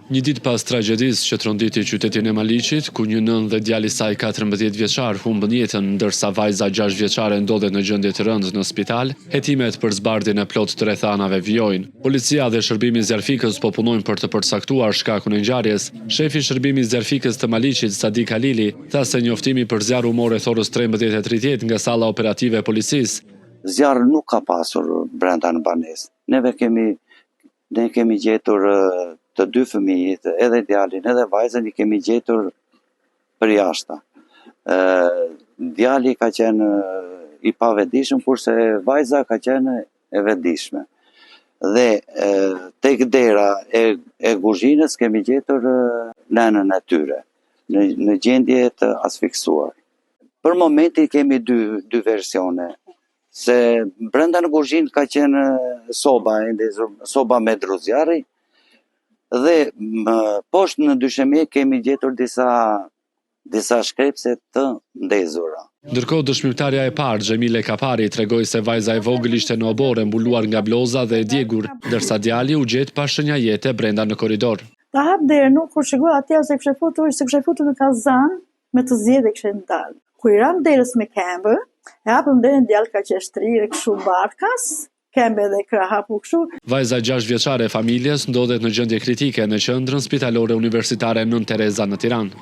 Një ditë pas tragjedisë që tronditi qytetin e Maliqit, ku një nën dhe djali i saj 14 vjeçar humbën jetën, ndërsa vajza 6 vjeçare ndodhet në gjendje të rëndë në spital, hetimet për zbardhjen e plot të rrethanave vijojnë. Policia dhe shërbimi i Zjarfikës po punojnë për të përcaktuar shkakun e ngjarjes. Shefi i shërbimit Zjarfikës të Maliqit, Sadi Kalili, tha se njoftimi për zjarr u mor rreth orës 13:30 nga salla operative e policisë. Zjarr nuk ka pasur brenda në banesë. Ne kemi gjetur të dy fëmijët, edhe djalin edhe vajzën i kemi gjetur për jashta. Djali ka qenë i pavetëdijshëm, kurse vajza ka qenë e vetëdijshme. Dhe tek dera e kuzhinës kemi gjetur nënën e tyre, në gjendje të asfiksuar. Për momentin kemi dy versione. Se brenda në kuzhinë ka qenë soba me dru zjarri, dhe poshtë në dyshemje kemi gjetur disa shkrepse të ndezura. Ndërkohë dëshmitarja e parë, Xhemile Kapari, tregoi se vajza e vogël ishte në obore mbuluar nga bloza dhe e djegur, ndërsa djali u gjet pa shenja jete brenda në korridor. Ta hap derën, nuk kur shikoj atje se kishte futur në kazan me të zgjedhë kishte dalë. Kur i ram derës me këmbë, e hapëm derën, djalë ka qeshtrirë kështu barkas, këmbë dhe krah hapu kështu. Vajza 6 vjeçare e familjes ndodhet në gjendje kritike në qendrën spitalore universitare Nën Tereza në Tiranë.